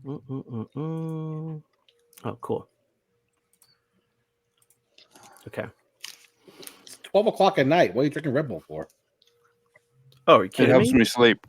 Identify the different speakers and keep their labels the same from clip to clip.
Speaker 1: Oh, cool. Okay.
Speaker 2: It's 12 o'clock at night. What are you drinking Red Bull for?
Speaker 1: Oh, are you kidding
Speaker 3: It helps me sleep.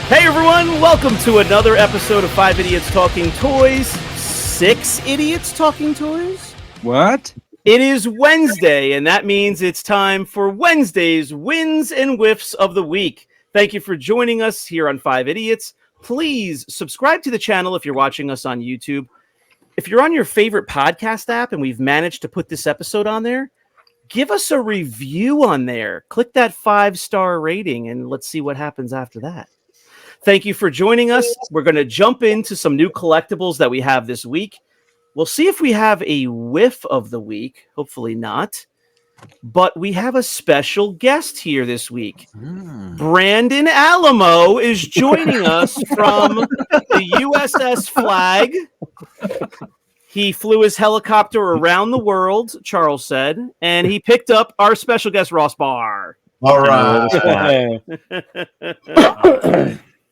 Speaker 1: Hey everyone, welcome to another episode of 5 Idiots Talking Toys. 6 Idiots Talking Toys?
Speaker 3: What?
Speaker 1: It is Wednesday, and that means it's time for Wednesday's Wins and Wiffs of the Week. Thank you for joining us here on 5 Idiots. Please subscribe to the channel if you're watching us on YouTube. If you're on your favorite podcast app and we've managed to put this episode on there, give us a review on there. Click that 5-star rating, and let's see what happens after that. Thank you for joining us. We're going to jump into some new collectibles that we have this week. We'll see if we have a whiff of the week. Hopefully not. But we have a special guest here this week. Brandon Alamo is joining us from the USS Flag. He flew his helicopter around the world, Charles said, and he picked up our special guest, Ross Barr.
Speaker 4: All right.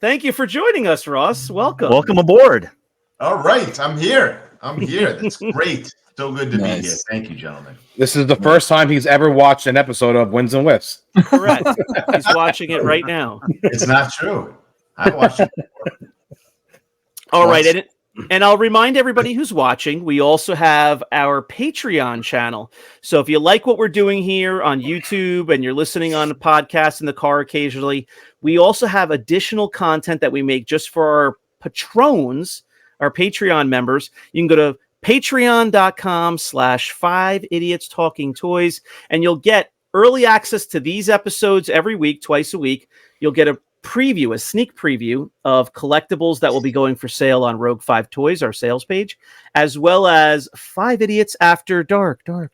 Speaker 1: Thank you for joining us, Ross. Welcome.
Speaker 5: Welcome aboard.
Speaker 4: All right. I'm here. That's great. So good to be here. Thank you, gentlemen.
Speaker 2: This is the first time he's ever watched an episode of Wins and Wiffs.
Speaker 1: Correct. He's watching it right now.
Speaker 4: It's not true. I watched it before.
Speaker 1: All right. And I'll remind everybody who's watching, we also have our Patreon channel. So if you like what we're doing here on YouTube and you're listening on a podcast in the car occasionally, we also have additional content that we make just for our patrons, our Patreon members. You can go to patreon.com/5 idiots talking toys, and you'll get early access to these episodes every week, twice a week. You'll get a sneak preview of collectibles that will be going for sale on Rogue 5 Toys, our sales page, as well as 5 Idiots After Dark. Dark.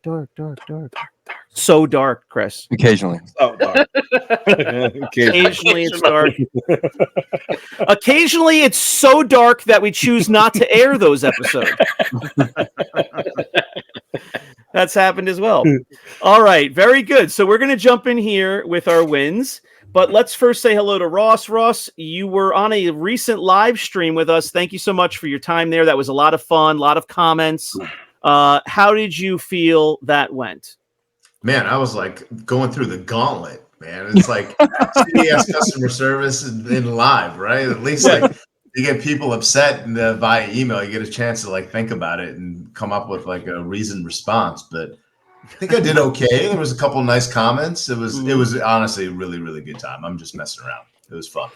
Speaker 1: So dark, Chris.
Speaker 3: Occasionally.
Speaker 2: Oh,
Speaker 1: Occasionally it's dark. Occasionally it's so dark that we choose not to air those episodes. That's happened as well. All right, very good. So we're going to jump in here with our wins. But let's first say hello to Ross. Ross, you were on a recent live stream with us. Thank you so much for your time there. That was a lot of fun, a lot of comments. How did you feel that went?
Speaker 4: Man, I was like going through the gauntlet, man. It's like CAS customer service in live, right? At least like you get people upset and via email, you get a chance to like think about it and come up with like a reasoned response. But I think I did okay. There was a couple of nice comments. It was honestly a really, really good time. I'm just messing around. It was fun.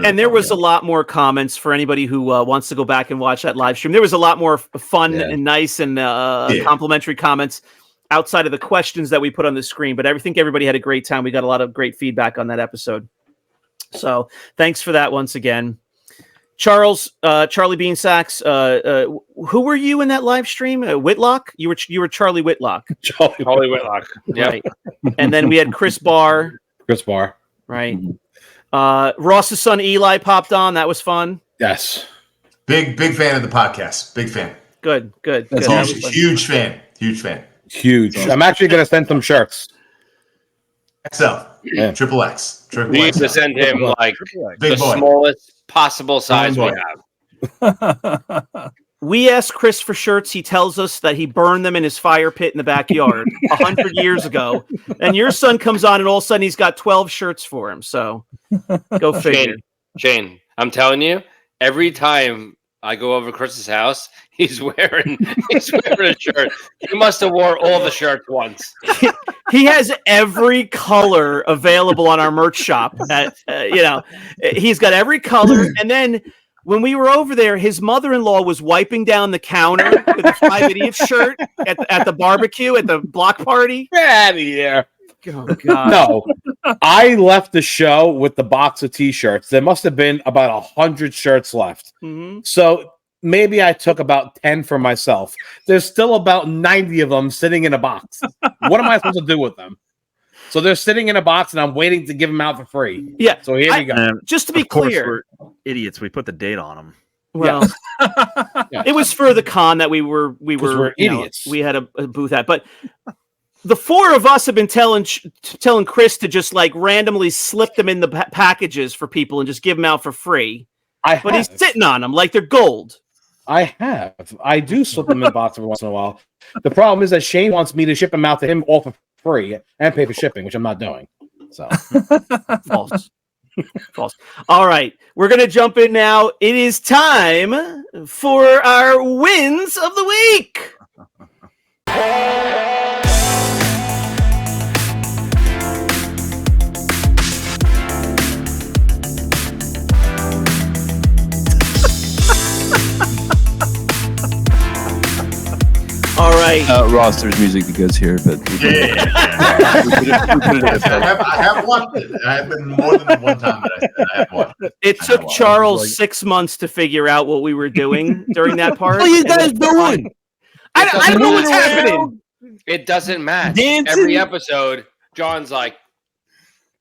Speaker 1: And there was a lot more comments for anybody who wants to go back and watch that live stream. There was a lot more fun and nice and complimentary comments outside of the questions that we put on the screen. But I think everybody had a great time. We got a lot of great feedback on that episode. So thanks for that once again. Charles, Charlie Beansacks, who were you in that live stream? Whitlock? You were Charlie Whitlock.
Speaker 2: Charlie Whitlock.
Speaker 1: Yeah. Right. And then we had Chris Barr. Right. Ross's son Eli popped on. That was fun.
Speaker 2: Yes.
Speaker 4: Big fan of the podcast. Big fan.
Speaker 1: Good.
Speaker 4: Huge fan.
Speaker 2: Huge. I'm actually going to send some shirts.
Speaker 4: XL. Yeah. Triple X.
Speaker 6: We need to send him like
Speaker 4: big
Speaker 6: the
Speaker 4: boy.
Speaker 6: smallest possible size we have.
Speaker 1: We asked Chris for shirts. He tells us that he burned them in his fire pit in the backyard 100 years ago. And your son comes on and all of a sudden he's got 12 shirts for him. So go figure.
Speaker 6: Shane, I'm telling you, every time I go over to Chris's house, he's wearing a shirt. He must have wore all the shirts once.
Speaker 1: He has every color available on our merch shop. He's got every color. And then when we were over there, his mother-in-law was wiping down the counter with a 5 Idiots shirt at the barbecue at the block party.
Speaker 2: Get out of here.
Speaker 1: Oh, God.
Speaker 2: No, I left the show with the box of T-shirts. There must have been about 100 shirts left.
Speaker 1: Mm-hmm.
Speaker 2: So maybe I took about 10 for myself. There's still about 90 of them sitting in a box. What am I supposed to do with them? So they're sitting in a box, and I'm waiting to give them out for free.
Speaker 1: Yeah.
Speaker 2: So here we go.
Speaker 1: Just to be
Speaker 3: Of course,
Speaker 1: clear,
Speaker 3: we're idiots. We put the date on them.
Speaker 1: well, it was for the con that we were
Speaker 2: idiots.
Speaker 1: We had a booth at, but the four of us have been telling Chris to just like randomly slip them in the packages for people and just give them out for free. But he's sitting on them like they're gold.
Speaker 2: I do slip them in box every once in a while. The problem is that Shane wants me to ship them out to him all for free and pay for shipping, which I'm not doing. So
Speaker 1: false. All right, we're gonna jump in now. It is time for our wins of the week. All right,
Speaker 5: Ross, there's music that goes here, but
Speaker 4: I have one. I have been more than one time that I said I have one.
Speaker 1: it took Charles 6 months to figure out what we were doing during that part.
Speaker 5: what are you guys doing?
Speaker 1: I don't know what's happening.
Speaker 6: It doesn't match.
Speaker 5: Dancing?
Speaker 6: Every episode, John's like,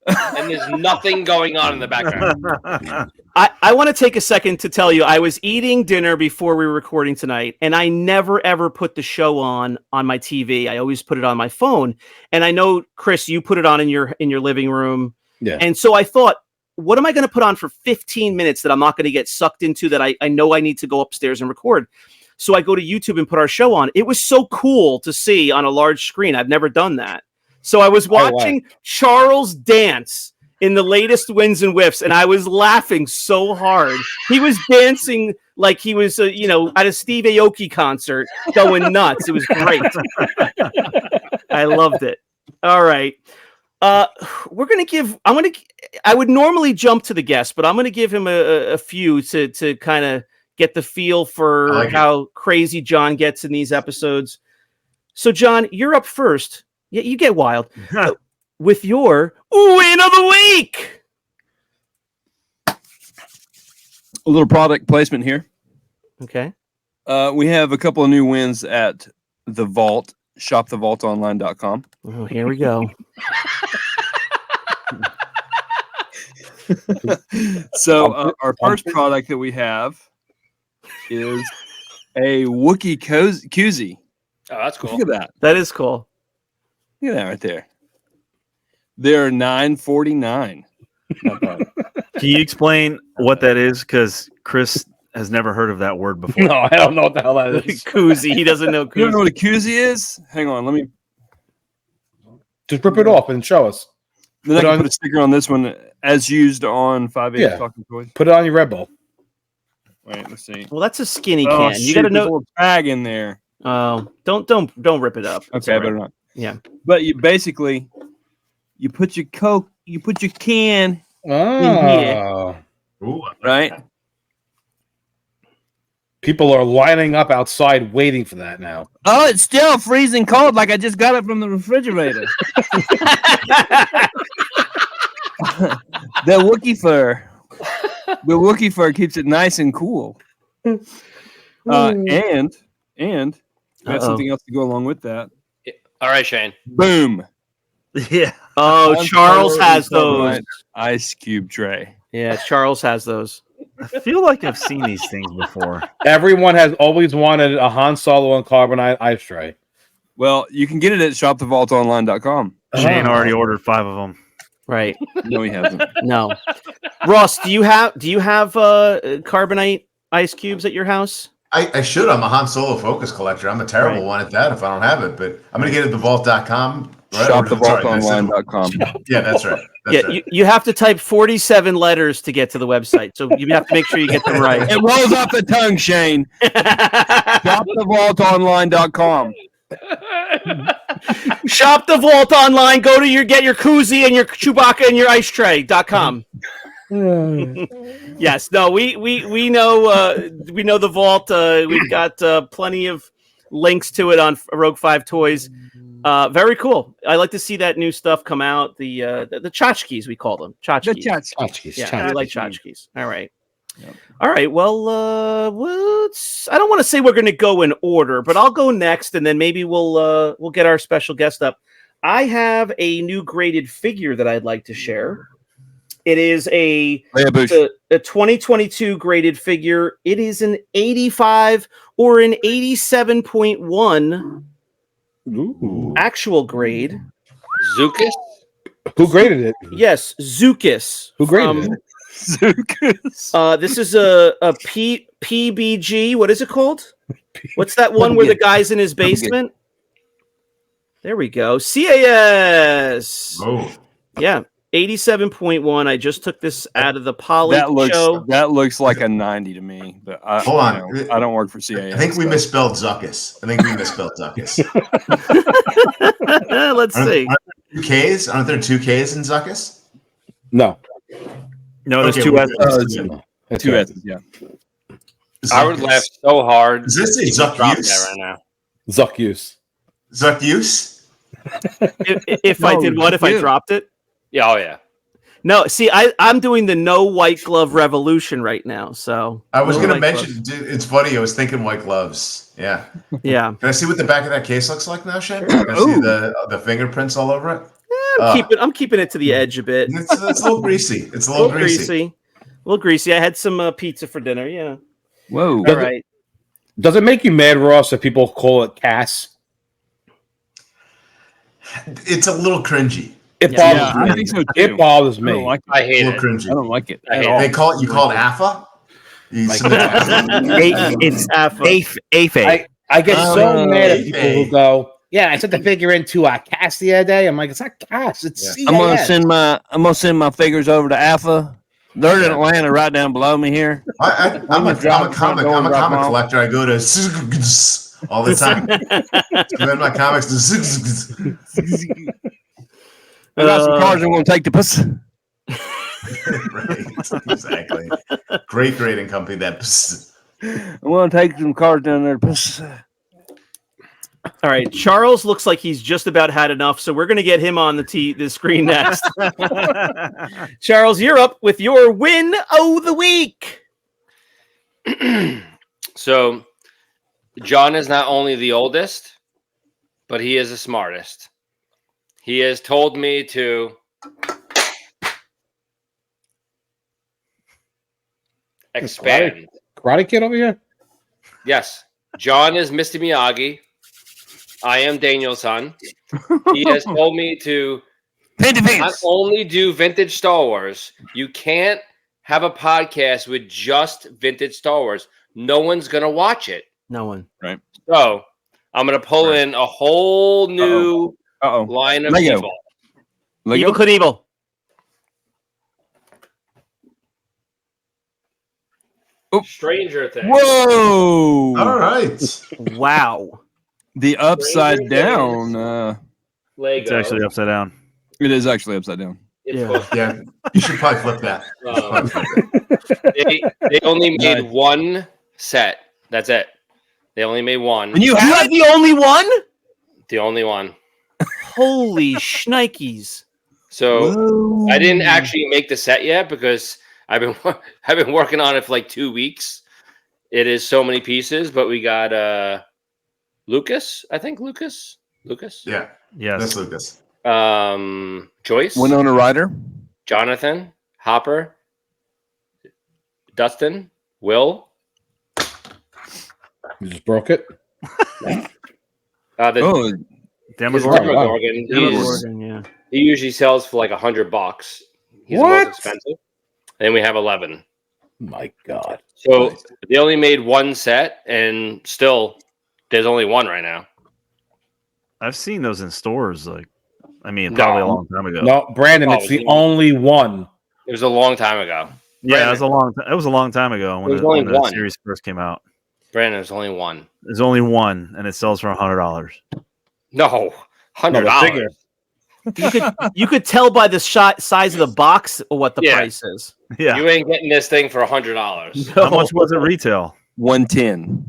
Speaker 6: and there's nothing going on in the background.
Speaker 1: I want to take a second to tell you I was eating dinner before we were recording tonight, and I never ever put the show on my TV. I always put it on my phone. And I know, Chris, you put it on in your living room.
Speaker 2: Yeah.
Speaker 1: And so I thought, what am I going to put on for 15 minutes that I'm not going to get sucked into, that I know I need to go upstairs and record? So I go to YouTube and put our show on. It was so cool to see on a large screen. I've never done that. So I was watching Charles dance in the latest Wins and Wiffs, and I was laughing so hard. He was dancing like he was, at a Steve Aoki concert, going nuts. It was great. I loved it. All right. I would normally jump to the guest, but I'm going to give him a few to kind of get the feel for how crazy John gets in these episodes. So, John, you're up first. Yeah, you get wild with your win of the week.
Speaker 5: A little product placement here.
Speaker 1: Okay.
Speaker 5: We have a couple of new wins at The Vault, shopthevaultonline.com.
Speaker 1: Oh, here we go.
Speaker 5: So our first product that we have is a Wookiee koozie.
Speaker 6: Oh, that's cool.
Speaker 5: Look at that.
Speaker 1: That is cool.
Speaker 5: Look at that right there. They're $9.49.
Speaker 3: Can you explain what that is? Because Chris has never heard of that word before.
Speaker 2: No, I don't know what the hell that is.
Speaker 1: Koozie. He doesn't know koozie.
Speaker 5: You don't know what a koozie is? Hang on, let me.
Speaker 2: Just rip it off and show us.
Speaker 5: Then I can put a sticker on this one as used on 580 Talking Toys.
Speaker 2: Put it on your Red Bull.
Speaker 5: Wait, let's see.
Speaker 1: Well, that's a skinny
Speaker 5: Oh,
Speaker 1: can. You got to know.
Speaker 5: There's a little tag in there.
Speaker 1: Oh, don't rip it up. It's
Speaker 5: Okay, I
Speaker 1: all right.
Speaker 5: better not.
Speaker 1: Yeah.
Speaker 5: But you basically, you put your Coke, you put your can,
Speaker 2: Oh.
Speaker 4: Ooh,
Speaker 5: right?
Speaker 2: People are lining up outside waiting for that now.
Speaker 5: Oh, it's still freezing cold, like I just got it from the refrigerator. The Wookiee fur. The Wookiee fur keeps it nice and cool. And we got something else to go along with that.
Speaker 6: All right, Shane.
Speaker 5: Boom.
Speaker 3: Yeah.
Speaker 1: Oh, Charles has those.
Speaker 5: Ice cube tray.
Speaker 1: Yeah, Charles has those.
Speaker 3: I feel like I've seen these things before.
Speaker 2: Everyone has always wanted a Han Solo and carbonite ice tray.
Speaker 5: Well, you can get it at shopthevaultonline.com.
Speaker 3: Shane already ordered 5 of them.
Speaker 1: Right.
Speaker 5: No, he hasn't.
Speaker 1: No. Ross, do you have carbonite ice cubes at your house?
Speaker 4: I should. I'm a Han Solo focus collector. I'm a terrible one at that if I don't have it, but I'm going to get it at thevault.com. Right?
Speaker 5: Shopthevaultonline.com.
Speaker 4: Yeah, that's right.
Speaker 1: You have to type 47 letters to get to the website, so you have to make sure you get them right.
Speaker 5: It rolls off the tongue, Shane. Shopthevaultonline.com.
Speaker 1: Shop the Vault online. Go to get your koozie and your Chewbacca and your ice tray.com. Yes, no, we know the Vault. We've got plenty of links to it on Rogue 5 Toys. Very cool. I like to see that new stuff come out. The tchotchkes, we call them. Tchotchkes.
Speaker 2: Tchotchkes.
Speaker 1: Yeah, we like tchotchkes. All right. Yep. All right. Well, I don't want to say we're going to go in order, but I'll go next, and then maybe we'll get our special guest up. I have a new graded figure that I'd like to share. It is a 2022 graded figure. It is an 85 or an 87.1 actual grade.
Speaker 6: Zukas?
Speaker 2: Who graded it?
Speaker 1: Yes, Zukas.
Speaker 2: Who graded it?
Speaker 5: Zukas.
Speaker 1: This is a PBG. What is it called? What's that one where the guy's in his basement? There we go. CAS.
Speaker 4: Oh,
Speaker 1: Yeah, 87.1. I just took this out of the Poly show.
Speaker 5: That looks like a 90 to me. But
Speaker 4: hold on.
Speaker 5: I don't work for CAS.
Speaker 4: I think we misspelled Zuckus.
Speaker 1: Let's see.
Speaker 4: Aren't there 2 Ks? Aren't there 2 Ks in Zuckus?
Speaker 2: No.
Speaker 3: No, there's
Speaker 4: Okay,
Speaker 3: two
Speaker 4: well,
Speaker 3: S's.
Speaker 5: Two S's, yeah.
Speaker 6: I would laugh so hard.
Speaker 4: Does this say
Speaker 6: if you dropped
Speaker 4: Zuckus?
Speaker 6: that right now.
Speaker 2: Zuckus.
Speaker 4: Zuckus?
Speaker 1: If I did what? If I dropped it?
Speaker 6: Yeah, oh yeah.
Speaker 1: No, see, I'm doing the no white glove revolution right now. So
Speaker 4: I was
Speaker 1: no
Speaker 4: going to
Speaker 1: white
Speaker 4: mention, dude, it's funny. I was thinking white gloves. Yeah.
Speaker 1: gloves. Yeah.
Speaker 4: Can I see what the back of that case looks like now, Shane? Can I see the fingerprints all over it?
Speaker 1: I'm keeping it to the edge a bit.
Speaker 4: It's a little greasy. It's a little greasy.
Speaker 1: A little greasy. I had some pizza for dinner. Yeah.
Speaker 5: Whoa.
Speaker 1: All right.
Speaker 2: Does it make you mad, Ross, if people call it CAS?
Speaker 4: It's a little cringy.
Speaker 2: It
Speaker 1: Yeah.
Speaker 2: bothers me.
Speaker 5: I think so too.
Speaker 2: It bothers
Speaker 5: I don't
Speaker 2: me.
Speaker 5: like it.
Speaker 6: I
Speaker 4: A
Speaker 6: hate
Speaker 4: little
Speaker 6: it.
Speaker 4: cringy.
Speaker 5: I don't like it.
Speaker 6: I hate
Speaker 5: at
Speaker 6: it.
Speaker 5: all.
Speaker 4: They call it. You call it AFA? You
Speaker 2: Like-
Speaker 4: submit AFA?
Speaker 3: It's
Speaker 1: AFA.
Speaker 3: AFA.
Speaker 2: I get so mad at
Speaker 4: Hey,
Speaker 2: people
Speaker 4: hey.
Speaker 2: who go, yeah, I sent the figure into CAS the other day. I'm like, it's not CAS, it's
Speaker 4: Yeah.
Speaker 2: CAS.
Speaker 7: I'm gonna send my figures over to Alpha. They're in Atlanta, right down below me here.
Speaker 4: I'm a comic collector. I go to all the time. Submit my comics to
Speaker 7: I got some cars I'm gonna take to puss.
Speaker 4: Right, exactly. Great grading company. That
Speaker 7: I'm gonna take some cars down there to puss.
Speaker 1: All right. Charles looks like he's just about had enough, so we're going to get him on the screen next. Charles, you're up with your win of the week.
Speaker 6: So, John is not only the oldest, but he is the smartest. He has told me to expand.
Speaker 2: Karate Kid over here?
Speaker 6: Yes. John is Mr. Miyagi. I am Daniel's son. He has told me to not only do vintage Star Wars, you can't have a podcast with just vintage Star Wars. No one's going to watch it.
Speaker 1: No one.
Speaker 6: So I'm going to pull in a whole new line of
Speaker 5: Lego.
Speaker 6: people.
Speaker 5: Lego?
Speaker 1: Evil Knievel.
Speaker 6: Stranger Things.
Speaker 5: Whoa!
Speaker 4: all right.
Speaker 1: Wow.
Speaker 5: The upside
Speaker 6: Stranger
Speaker 5: down.
Speaker 6: Lego.
Speaker 3: It's actually upside down.
Speaker 5: It is actually upside down.
Speaker 6: It's
Speaker 1: Yeah.
Speaker 6: supposed to
Speaker 4: Yeah, you should probably flip that.
Speaker 6: they only made one set. That's it. They only made one.
Speaker 5: And you
Speaker 1: You
Speaker 5: have
Speaker 1: have the only one?
Speaker 6: The only one.
Speaker 1: Holy shnikes.
Speaker 6: So I didn't actually make the set yet because I've been working on it for like 2 weeks. It is so many pieces, but we got Lucas, I think Lucas.
Speaker 4: Yeah,
Speaker 3: Yes.
Speaker 4: that's Lucas.
Speaker 6: Joyce,
Speaker 5: Winona Ryder.
Speaker 6: Jonathan, Hopper, Dustin, Will.
Speaker 2: You just broke it?
Speaker 6: The
Speaker 5: Oh,
Speaker 3: Demogorgon.
Speaker 6: Demogorgon.
Speaker 1: Demogorgon, yeah.
Speaker 6: He usually sells for like $100. He's the
Speaker 2: What?
Speaker 6: most expensive. And then we have 11.
Speaker 2: My God.
Speaker 6: So they only made one set, and still there's only one right now.
Speaker 3: I've seen those in stores. Probably a long time ago.
Speaker 2: No, Brandon,
Speaker 6: Oh,
Speaker 2: it's the
Speaker 6: yeah.
Speaker 2: only one.
Speaker 6: It was a long time ago.
Speaker 3: Yeah, it was a long time ago when
Speaker 6: There's only
Speaker 3: when the
Speaker 6: one.
Speaker 3: series first came out.
Speaker 6: Brandon, there's only one.
Speaker 3: There's only one, and it sells for $100.
Speaker 6: No, $100.
Speaker 1: You could tell by the size of the box what the
Speaker 6: Yeah.
Speaker 1: price is.
Speaker 3: Yeah.
Speaker 6: You ain't getting this thing for $100.
Speaker 3: How much was it retail?
Speaker 5: 110.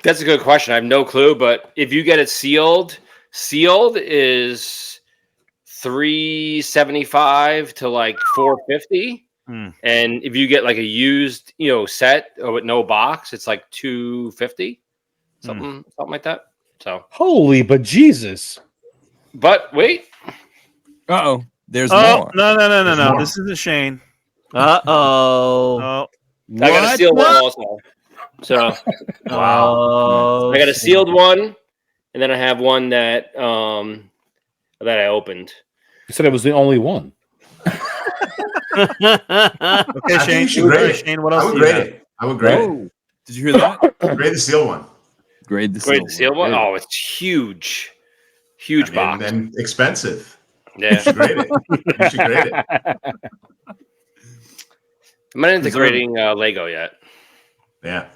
Speaker 6: That's a good question. I have no clue, but if you get it sealed is $375 to like $450.
Speaker 3: Hmm.
Speaker 6: And if you get like a used, set or with no box, it's like $250. Something like that. So
Speaker 2: Holy but Jesus.
Speaker 6: But wait.
Speaker 5: Uh-oh. There's
Speaker 3: Oh,
Speaker 5: more.
Speaker 3: no. This isn't Shane.
Speaker 1: Uh-oh.
Speaker 3: Oh,
Speaker 6: I got a sealed one also. So
Speaker 1: Wow.
Speaker 6: I got a sealed one, and then I have one that I opened.
Speaker 2: You said it was the only one.
Speaker 3: okay,
Speaker 4: I think
Speaker 3: Shane.
Speaker 4: you should grade it.
Speaker 3: Shane, what
Speaker 4: I
Speaker 3: else
Speaker 4: would
Speaker 3: do you
Speaker 4: grade
Speaker 3: have?
Speaker 4: it. I would grade it.
Speaker 5: Oh, did you hear that?
Speaker 4: Grade the sealed one.
Speaker 5: Grade the
Speaker 6: Grade the sealed one.
Speaker 5: Good.
Speaker 6: Oh, it's huge. Huge box.
Speaker 4: And expensive.
Speaker 6: Yeah.
Speaker 4: You should grade it. You should grade it.
Speaker 6: I'm not into grading Lego yet.
Speaker 4: Yeah.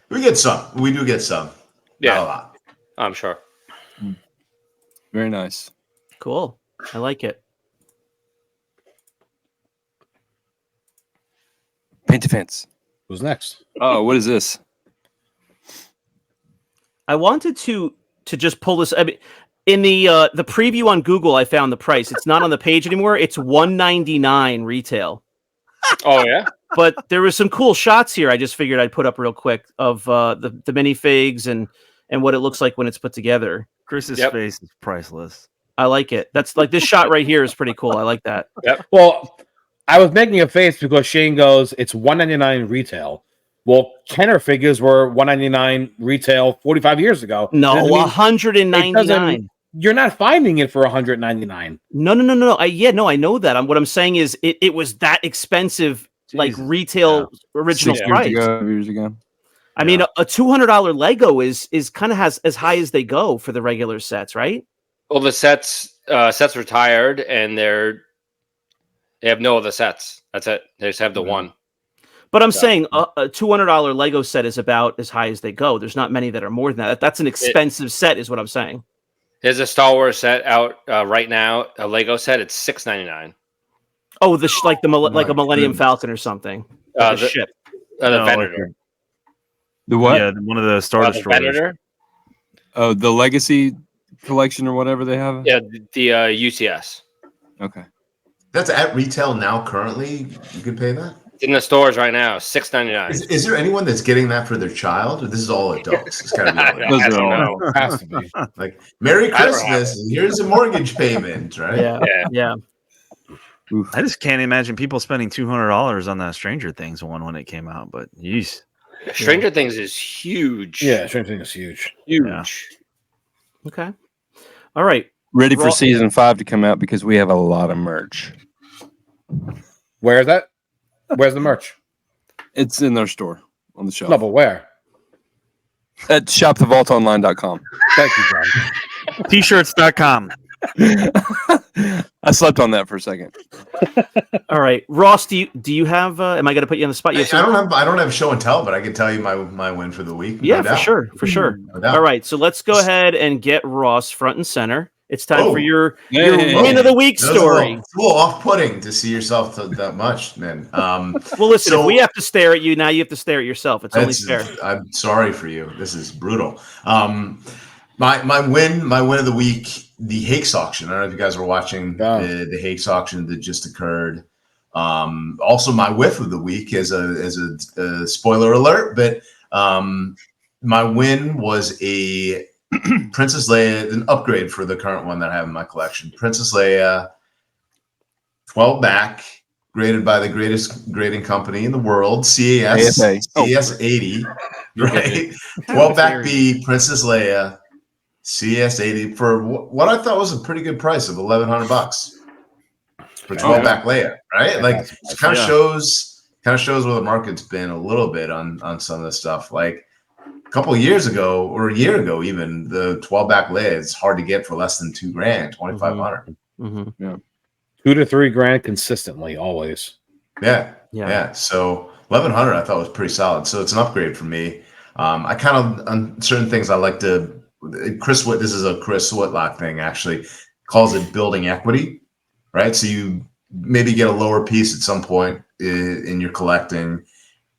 Speaker 4: We get some. We do get some.
Speaker 6: Yeah.
Speaker 4: Not a lot.
Speaker 6: I'm sure.
Speaker 5: Very nice.
Speaker 1: Cool. I like it.
Speaker 5: Paint a fence.
Speaker 2: Who's next?
Speaker 5: Oh, what is this?
Speaker 1: I wanted to just pull this. I mean, in the preview on Google, I found the price. It's not on the page anymore. It's $199 retail.
Speaker 6: Oh yeah.
Speaker 1: But there was some cool shots here. I just figured I'd put up real quick of the minifigs and what it looks like when it's put together.
Speaker 3: Chris's face is priceless.
Speaker 1: I like it. That's like this shot right here is pretty cool. I like that.
Speaker 2: Well, I was making a face because Shane goes, it's $199 retail. Well, Kenner figures were $199 retail 45 years ago.
Speaker 1: No,
Speaker 2: $199.
Speaker 1: $199.
Speaker 2: You're not finding it for $199.
Speaker 1: No. I know that. What I'm saying is it was that expensive, like retail original
Speaker 5: 6
Speaker 1: price.
Speaker 5: years ago.
Speaker 1: I mean, a $200 Lego is kind of has as high as they go for the regular sets, right?
Speaker 6: Well, the sets retired, and they have no other sets. That's it. They just have the one.
Speaker 1: But I'm saying a $200 Lego set is about as high as they go. There's not many that are more than that. That's an expensive set, is what I'm saying.
Speaker 6: There's a Star Wars set out right now, a Lego set. It's $6.99.
Speaker 1: Oh, like a Millennium Falcon or something. Like a ship.
Speaker 6: The Venator.
Speaker 5: The what?
Speaker 3: Yeah, one of the Star
Speaker 6: The
Speaker 3: Destroyers.
Speaker 6: Venator.
Speaker 5: Oh, the Legacy collection or whatever they have?
Speaker 6: Yeah, the UCS.
Speaker 5: Okay.
Speaker 4: That's at retail now currently. You can pay that?
Speaker 6: It's in the stores right now, $6.99.
Speaker 4: Is there anyone that's getting that for their child? Or this is all adults? It's gotta be all
Speaker 5: Those are all.
Speaker 2: It has to be.
Speaker 4: like Merry Christmas. Here's a mortgage payment, right?
Speaker 1: Yeah.
Speaker 3: I just can't imagine people spending $200 on that Stranger Things one when it came out. But jeez,
Speaker 6: Stranger Things is huge.
Speaker 2: Yeah, Stranger Things is huge.
Speaker 6: Huge.
Speaker 3: Yeah.
Speaker 1: Okay. All right.
Speaker 5: Ready for season 5 to come out because we have a lot of merch.
Speaker 2: Where's that? Where's the merch?
Speaker 5: It's in their store on the shelf.
Speaker 2: No, but where?
Speaker 5: At shopthevaultonline.com.
Speaker 2: Thank you, John.
Speaker 3: T-shirts.com.
Speaker 5: I slept on that for a second.
Speaker 1: All right. Ross, do you have am I going to put you on the spot?
Speaker 4: I don't have show and tell, but I can tell you my win for the week.
Speaker 1: Yeah, for sure.
Speaker 4: No doubt.
Speaker 1: All right. So let's go ahead and get Ross front and center. It's time for your
Speaker 5: Hey.
Speaker 1: win of the week story.
Speaker 4: It's a little off-putting to see yourself that much, man.
Speaker 1: Well, listen, if we have to stare at you, now you have to stare at yourself. It's only fair.
Speaker 4: I'm sorry for you. This is brutal. My win of the week, the Hakes auction. I don't know if you guys were watching the Hakes auction that just occurred. Also, my whiff of the week as a spoiler alert, but my win was a Princess Leia, an upgrade for the current one that I have in my collection. Princess Leia, 12 back, graded by the greatest grading company in the world, CAS, CAS 80, right? 12 back B, Princess Leia, CAS 80 for what I thought was a pretty good price of $1,100 for 12 back Leia, right? Like it kind of shows where the market's been a little bit on some of this stuff. Like a couple of years ago or a year ago, even the 12 back Leia is hard to get for less than $2,000, $2,500.
Speaker 1: Mm-hmm.
Speaker 2: Yeah, $2,000 to $3,000 consistently, always.
Speaker 4: Yeah. So 1,100 I thought was pretty solid. So it's an upgrade for me. I kind of on certain things I like to. This is a Chris Whitlock thing. Actually, calls it building equity, right? So you maybe get a lower piece at some point in your collecting,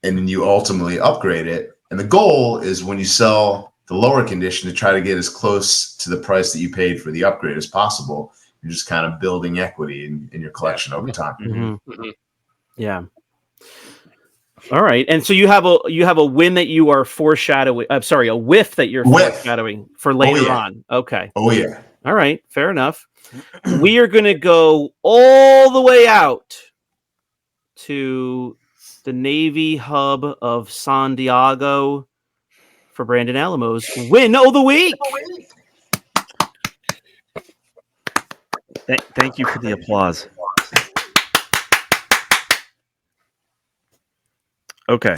Speaker 4: and then you ultimately upgrade it. And the goal is when you sell the lower condition to try to get as close to the price that you paid for the upgrade as possible. You're just kind of building equity in your collection over time.
Speaker 1: Mm-hmm. Yeah. All right. And so you have a win that you are foreshadowing. I'm sorry, a whiff that you're foreshadowing for later on. Okay.
Speaker 4: Oh yeah.
Speaker 1: All right, fair enough. We are going to go all the way out to the Navy hub of San Diego for Brandon Alamo's win of the week.
Speaker 3: Thank you for the applause. Okay.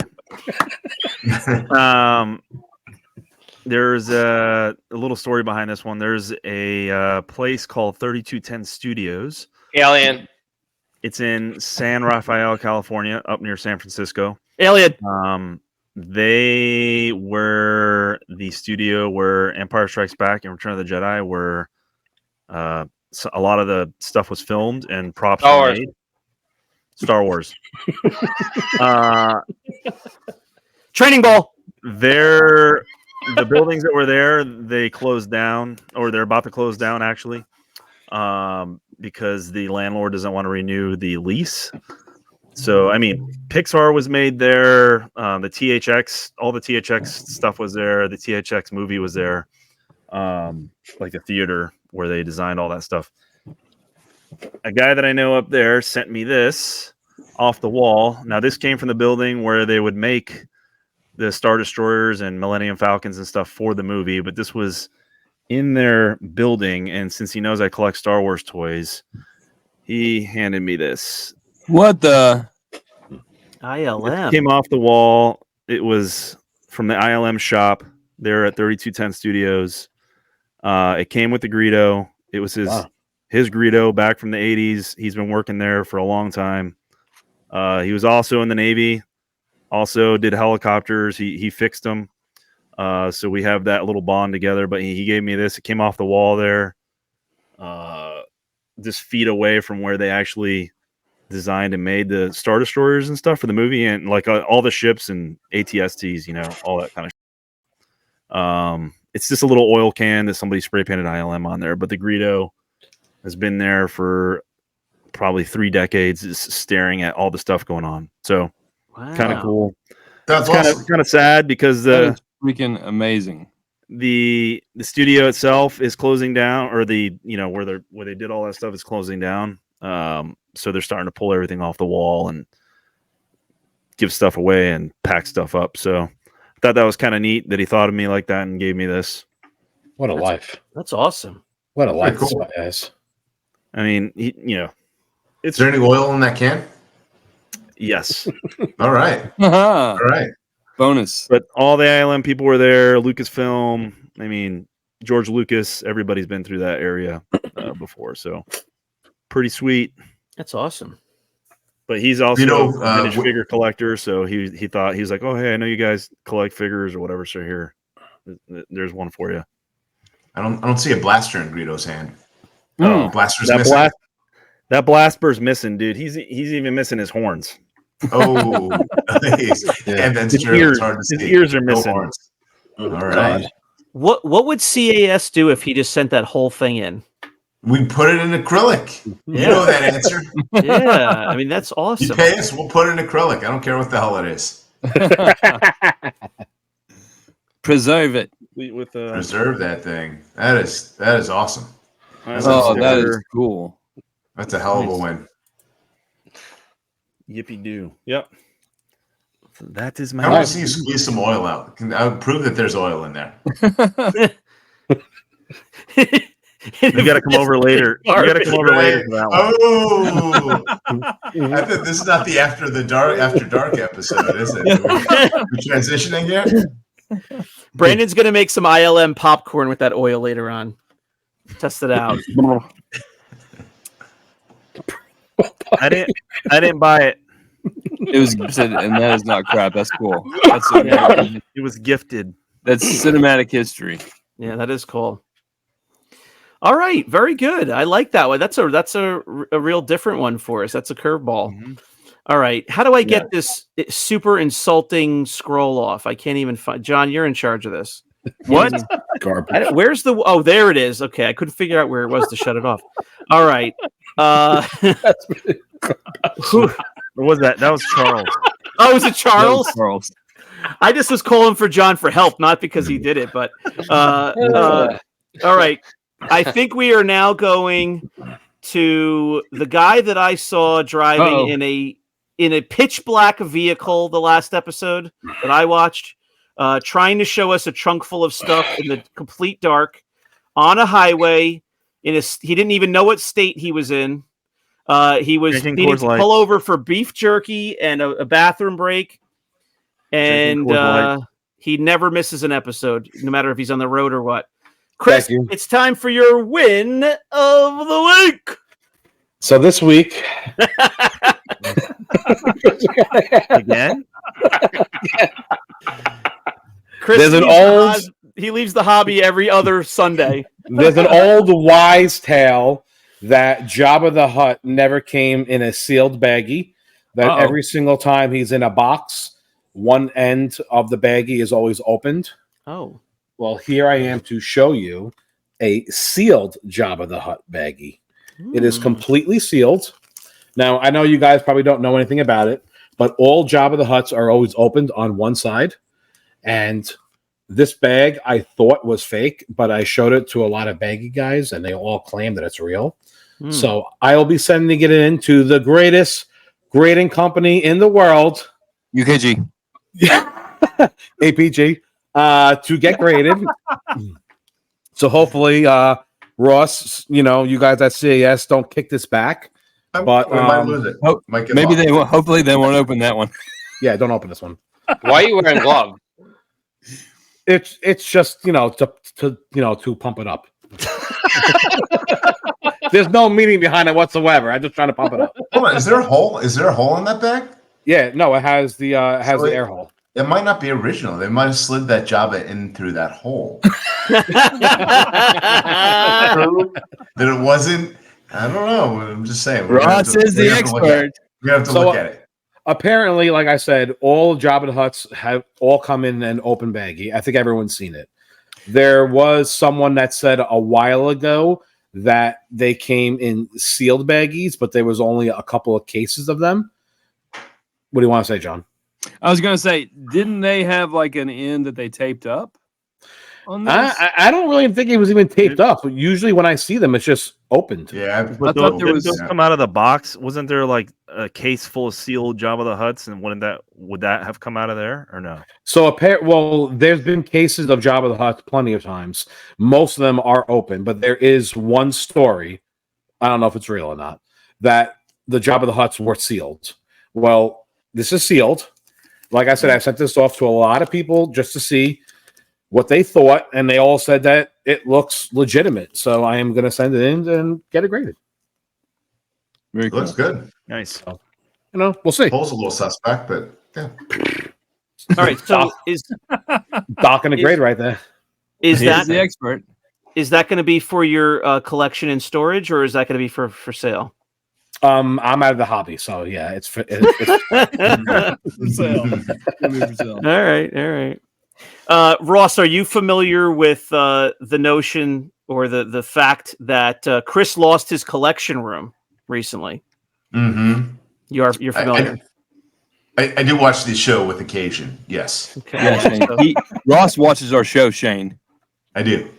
Speaker 3: There's a little story behind this one. There's a place called 3210 Studios.
Speaker 6: Alien.
Speaker 3: It's in San Rafael, California, up near San Francisco.
Speaker 1: Alien.
Speaker 3: They were the studio where Empire Strikes Back and Return of the Jedi were. So a lot of the stuff was filmed and props were made. Star Wars.
Speaker 1: Training ball.
Speaker 3: The buildings that were there, they closed down, or they're about to close down actually, because the landlord doesn't want to renew the lease. So, I mean, Pixar was made there. The THX, all the THX stuff was there. The THX movie was there. Like the theater where they designed all that stuff. A guy that I know up there sent me this off the wall. Now, this came from the building where they would make the Star Destroyers and Millennium Falcons and stuff for the movie, but this was in their building. And since he knows I collect Star Wars toys, he handed me this.
Speaker 5: What the?
Speaker 1: ILM.
Speaker 3: It came off the wall. It was from the ILM shop there at 3210 Studios. It came with the Greedo. It was his Greedo back from the 80s. He's been working there for a long time. He was also in the Navy. Also did helicopters. He fixed them. So we have that little bond together. But he gave me this. It came off the wall there, just feet away from where they actually designed and made the Star Destroyers and stuff for the movie, and like all the ships and ATSTs, you know, all that kind of. It's just a little oil can that somebody spray painted ILM on there. But the Greedo has been there for probably 3 decades, just staring at all the stuff going on. So.
Speaker 1: Wow.
Speaker 3: Kind of cool.
Speaker 4: That's
Speaker 3: kind
Speaker 4: awesome.
Speaker 3: of sad because
Speaker 5: That is freaking amazing.
Speaker 3: The studio itself is closing down, or where they did all that stuff is closing down. So they're starting to pull everything off the wall and give stuff away and pack stuff up. So I thought that was kind of neat that he thought of me like that and gave me this.
Speaker 2: What a life!
Speaker 1: That's awesome.
Speaker 2: What a life,
Speaker 4: cool.
Speaker 2: guys.
Speaker 3: I mean,
Speaker 4: Is there any oil in that can?
Speaker 3: Yes.
Speaker 4: All right.
Speaker 5: All
Speaker 4: right.
Speaker 5: Bonus.
Speaker 3: But all the ILM people were there. Lucasfilm. I mean, George Lucas. Everybody's been through that area before, so pretty sweet.
Speaker 1: That's awesome.
Speaker 3: But he's also a vintage figure collector, so he thought, he's like, oh hey, I know you guys collect figures or whatever. So here, there's one for you.
Speaker 4: I don't see a blaster in Greedo's hand.
Speaker 3: Oh,
Speaker 4: blaster's missing.
Speaker 3: That Blasper's missing, dude. He's even missing his horns.
Speaker 4: Oh, nice. And that's true.
Speaker 3: Ears,
Speaker 4: it's hard to see.
Speaker 3: his ears are missing.
Speaker 4: All right.
Speaker 1: What would CAS do if he just sent that whole thing in?
Speaker 4: We put it in acrylic. You know that answer.
Speaker 1: Yeah, I mean that's awesome.
Speaker 4: You pay us, we'll put it in acrylic. I don't care what the hell it is.
Speaker 5: Preserve it.
Speaker 4: Preserve that thing. That is awesome.
Speaker 5: That is cool.
Speaker 4: That's a hell of a win.
Speaker 3: Yippee doo. Yep. So that is my.
Speaker 4: I want to see you squeeze some oil out. I would prove that there's oil in there.
Speaker 3: You got to come over later. You got to come over later for that one.
Speaker 4: Oh, I think this is not the after dark episode, is it? We're transitioning here.
Speaker 1: Brandon's gonna make some ILM popcorn with that oil later on. Test it out.
Speaker 3: I didn't buy it.
Speaker 5: It was gifted, and that is not crap. That's cool.
Speaker 3: It was gifted.
Speaker 5: That's cinematic history.
Speaker 1: Yeah, that is cool. All right, very good. I like that one. That's a real different one for us. That's a curveball. Mm-hmm. All right, how do I get this super insulting scroll off? I can't even find. John, you're in charge of this.
Speaker 5: What?
Speaker 2: Garbage.
Speaker 1: Where's the? Oh, there it is. Okay, I couldn't figure out where it was to shut it off. All right.
Speaker 3: What was that? That was Charles.
Speaker 1: Oh, was it Charles?
Speaker 5: Charles.
Speaker 1: I just was calling for John for help, not because he did it, but all right. I think we are now going to the guy that I saw driving in a pitch black vehicle the last episode that I watched, trying to show us a trunk full of stuff in the complete dark on a highway. He didn't even know what state he was in. He was needing to pull over for beef jerky and a bathroom break, and he never misses an episode, no matter if he's on the road or what. Chris, it's time for your win of the week.
Speaker 2: So this week,
Speaker 3: again,
Speaker 1: Chris he leaves the hobby every other Sunday.
Speaker 2: There's an old wise tale that Jabba the Hutt never came in a sealed baggie. That every single time he's in a box, one end of the baggie is always opened.
Speaker 1: Oh.
Speaker 2: Well, here I am to show you a sealed Jabba the Hutt baggie. It is completely sealed. Now, I know you guys probably don't know anything about it, but all Jabba the Hutts are always opened on one side. And this bag I thought was fake, but I showed it to a lot of baggie guys, and they all claim that it's real. So I'll be sending it in to the greatest grading company in the world,
Speaker 5: UKG.
Speaker 2: APG, to get graded. So hopefully, Ross, you guys at CAS don't kick this back. But
Speaker 4: we might lose it.
Speaker 5: Maybe they won't. Hopefully, they won't open that one.
Speaker 2: Yeah, don't open this one.
Speaker 6: Why are you wearing gloves?
Speaker 2: It's just to pump it up. There's no meaning behind it whatsoever. I'm just trying to pump it up.
Speaker 4: Hold on, is there a hole? Is there a hole in that bag?
Speaker 2: Yeah, no, it has the air hole.
Speaker 4: It might not be original. They might have slid that Jabba in through that hole. That it wasn't. I don't know. I'm just saying.
Speaker 5: Ross is the expert.
Speaker 4: We have to look at it.
Speaker 2: Apparently, like I said, all Jabba the Hutts have all come in an open baggie. I think everyone's seen it. There was someone that said a while ago that they came in sealed baggies, but there was only a couple of cases of them. What do you want to say, John?
Speaker 5: I was going to say, didn't they have like an end that they taped up on this?
Speaker 2: I don't really think it was even taped up. Usually when I see them, it's just opened.
Speaker 4: Yeah,
Speaker 3: I thought there was come out of the box. Wasn't there like a case full of sealed Jabba the Hutts, and would that have come out of there or no?
Speaker 2: So there's been cases of Jabba the Hutt plenty of times. Most of them are open, but there is one story. I don't know if it's real or not, that the Jabba the Hutts were sealed. Well, this is sealed. Like I said, I sent this off to a lot of people just to see what they thought, and they all said that it looks legitimate. So I am going to send it in and get it graded.
Speaker 5: Very cool.
Speaker 4: Looks good.
Speaker 3: Nice.
Speaker 2: So, we'll see.
Speaker 4: Hole's a little suspect, but yeah.
Speaker 1: All right. So is
Speaker 2: docking a grade right there.
Speaker 1: Is that
Speaker 5: the expert?
Speaker 1: Is that going to be for your collection and storage, or is that going to be for sale?
Speaker 2: I'm out of the hobby, so yeah, it's for
Speaker 5: sale.
Speaker 1: All right. Ross, are you familiar with the notion or the fact that Chris lost his collection room recently?
Speaker 4: Mm-hmm.
Speaker 1: You're familiar.
Speaker 4: I do watch the show with occasion. Yes.
Speaker 1: Okay.
Speaker 5: Yeah, Shane. Ross watches our show, Shane.
Speaker 4: I do.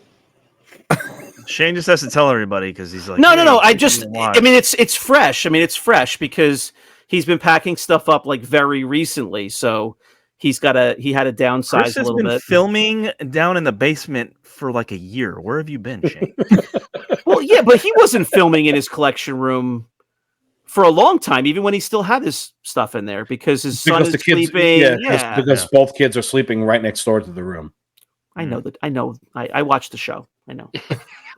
Speaker 3: Shane just has to tell everybody because he's like,
Speaker 1: no. It's fresh. It's fresh because he's been packing stuff up like very recently. So he had to downsize
Speaker 3: Chris
Speaker 1: a little
Speaker 3: been
Speaker 1: bit.
Speaker 3: Filming down in the basement for like a year. Where have you been, Shane?
Speaker 1: Well, yeah, but he wasn't filming in his collection room for a long time, even when he still had his stuff in there because his son is sleeping.
Speaker 2: Yeah, because both kids are sleeping right next door to the room.
Speaker 1: I know that. I know. I watched the show. I know.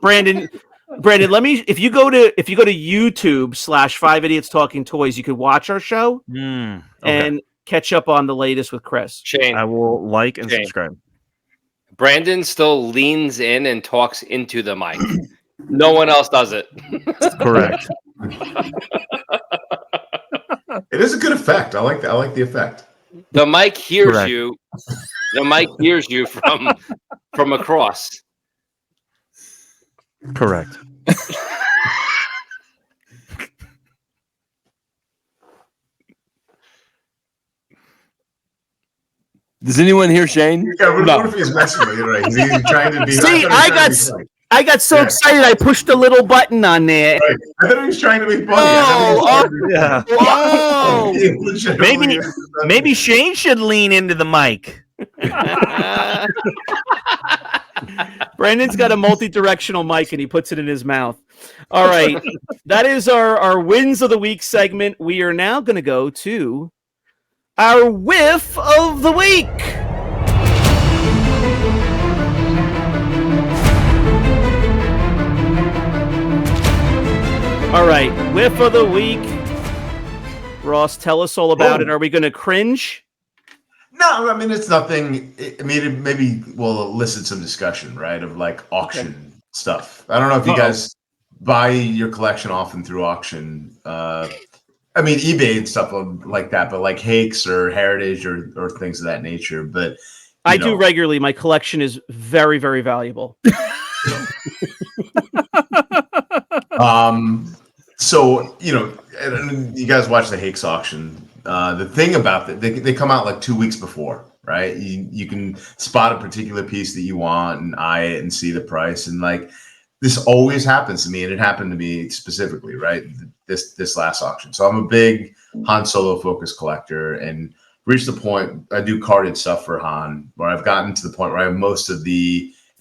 Speaker 1: Brandon, if you go to YouTube /5 Idiots Talking Toys, you could watch our show and catch up on the latest with Chris.
Speaker 6: Shane,
Speaker 3: I will like and subscribe.
Speaker 6: Brandon still leans in and talks into the mic. No one else does it.
Speaker 3: Correct.
Speaker 4: It is a good effect. I like that. I like the effect.
Speaker 6: The mic hears
Speaker 3: Correct.
Speaker 6: you. The mic hears you from across.
Speaker 3: Correct.
Speaker 5: Does anyone hear Shane?
Speaker 4: Yeah, what if he's messing with you? Right? He's trying to be.
Speaker 1: See, I got so excited I pushed a little button on there.
Speaker 4: Right. I thought he was trying to be funny.
Speaker 3: Yeah.
Speaker 1: Whoa!
Speaker 3: Maybe Shane should lean into the mic.
Speaker 1: Brandon's got a multi-directional mic and he puts it in his mouth. All right. That is our wins of the week segment. We are now going to go to our whiff of the week. All right, whiff of the week. Ross, tell us all about it. Are we going to cringe?
Speaker 4: No, I mean, it's nothing. Maybe we'll elicit some discussion, right? Of like auction stuff. I don't know if you guys buy your collection often through auction. I mean, eBay and stuff like that, but like Hakes or Heritage or things of that nature. But
Speaker 1: I do regularly. My collection is very, very valuable.
Speaker 4: So, you guys watch the Hakes auction. The thing about that, they come out like 2 weeks before, right? You can spot a particular piece that you want and eye it and see the price. And like, this always happens to me. And it happened to me specifically, right? This last auction. So I'm a big Han Solo focused collector and reached the point, I do carded stuff for Han, where I've gotten to the point where I have most of at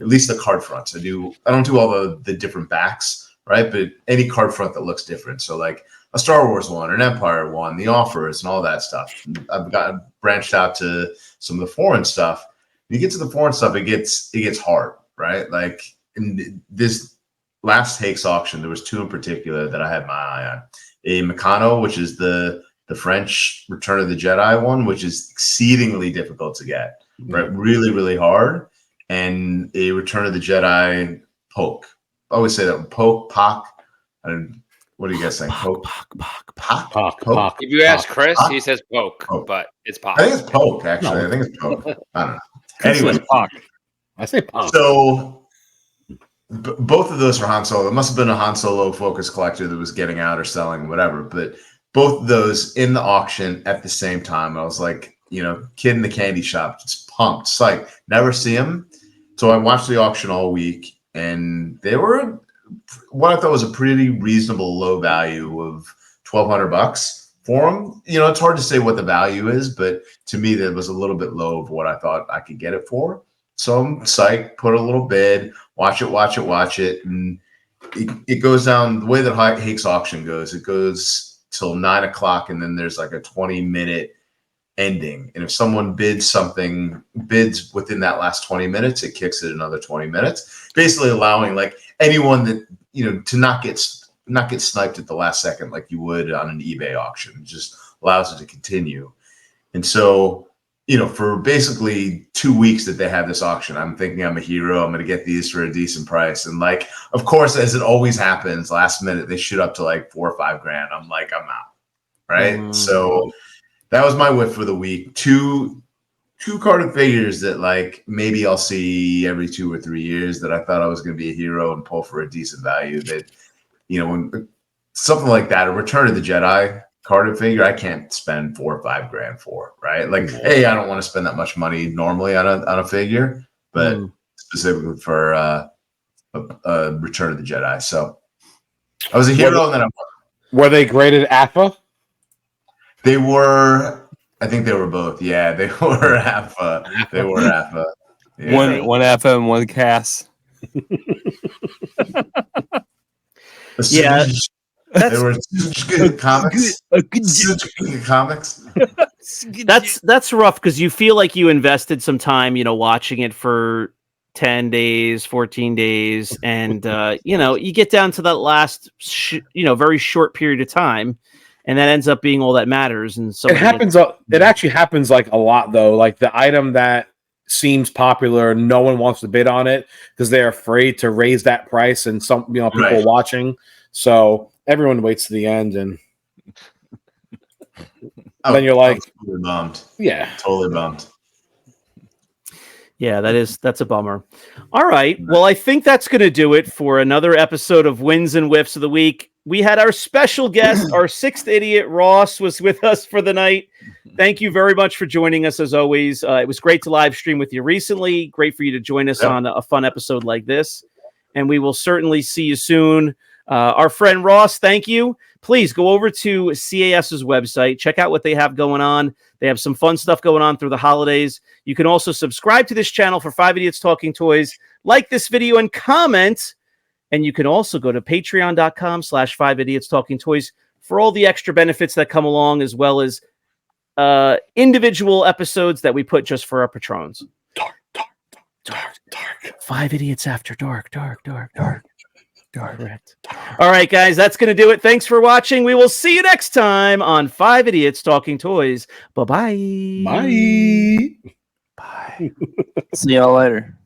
Speaker 4: least the card fronts. I don't do all the different backs, right? But any card front that looks different. So like a Star Wars one, an Empire one, the offers and all that stuff. I've gotten branched out to some of the foreign stuff. When you get to the foreign stuff, it gets hard, right? Like in this last Hakes auction, there was two in particular that I had my eye on. A Meccano, which is the French Return of the Jedi one, which is exceedingly difficult to get, right? Really, really hard. And a Return of the Jedi Poke. I always say that Poke, Pock. What do you guys think? Poke.
Speaker 6: If you ask Chris, he says poke, but it's Pock.
Speaker 4: I think it's Poke, actually. I think it's Poke. I don't know. Anyway,
Speaker 5: Pock.
Speaker 2: I say Pock.
Speaker 4: So both of those are Han Solo. It must have been a Han Solo focus collector that was getting out or selling, whatever. But both of those in the auction at the same time. I was like, kid in the candy shop, just pumped, psyched. Never see him. So I watched the auction all week. And they were what I thought was a pretty reasonable low value of $1,200 for them. It's hard to say what the value is, but to me, that was a little bit low of what I thought I could get it for. So I'm psyched, put a little bid, watch it. And it goes down the way that Hakes auction goes. It goes till 9 o'clock, and then there's like a 20-minute ending. And if someone bids within that last 20 minutes, it kicks it another 20 minutes, basically allowing like anyone that, to not get sniped at the last second, like you would on an eBay auction. It just allows it to continue. And so, for basically 2 weeks that they have this auction, I'm thinking I'm a hero. I'm going to get these for a decent price. And like, of course, as it always happens, last minute, they shoot up to like $4 or $5 grand. I'm like, I'm out. Right. So that was my whiff for the week. Two carded figures that like maybe I'll see every 2 or 3 years that I thought I was going to be a hero and pull for a decent value. That when something like that, a Return of the Jedi carded figure, I can't spend $4 or $5 grand for, right? Like, hey, I don't want to spend that much money normally on a figure, but specifically for a Return of the Jedi. So I was a hero, and then
Speaker 2: were they graded AFA?
Speaker 4: They were, I think they were both. Yeah, they were AFA. They were AFA. Yeah.
Speaker 5: One AFA and one CAS.
Speaker 1: Yeah,
Speaker 4: they were such good comics. Such good comics.
Speaker 1: That's rough because you feel like you invested some time, watching it for 10 days, 14 days, and you get down to that last, very short period of time. And that ends up being all that matters. And so
Speaker 2: it happens. It actually happens like a lot, though. Like the item that seems popular, no one wants to bid on it because they're afraid to raise that price, and some people
Speaker 4: Right.
Speaker 2: watching. So everyone waits to the end, and then you're like,
Speaker 4: totally bummed.
Speaker 2: yeah,
Speaker 4: Totally bummed.
Speaker 1: Yeah, that's a bummer. All right. Well, I think that's going to do it for another episode of Wins and Wiffs of the Week. We had our special guest, our sixth idiot, Ross, was with us for the night. Thank you very much for joining us, as always. It was great to live stream with you recently. Great for you to join us on a fun episode like this. and we will certainly see you soon. Our friend Ross, thank you. Please go over to CAS's website. Check out what they have going on. They have some fun stuff going on through the holidays. You can also subscribe to this channel for 5 Idiots Talking Toys. Like this video and comment. And you can also go to patreon.com/5 Idiots Talking Toys for all the extra benefits that come along, as well as individual episodes that we put just for our patrons. Dark. 5 Idiots After Dark. Correct. All right, guys, that's going to do it. Thanks for watching. We will see you next time on 5 Idiots Talking Toys. Bye-bye.
Speaker 2: Bye.
Speaker 7: Bye. See y'all later.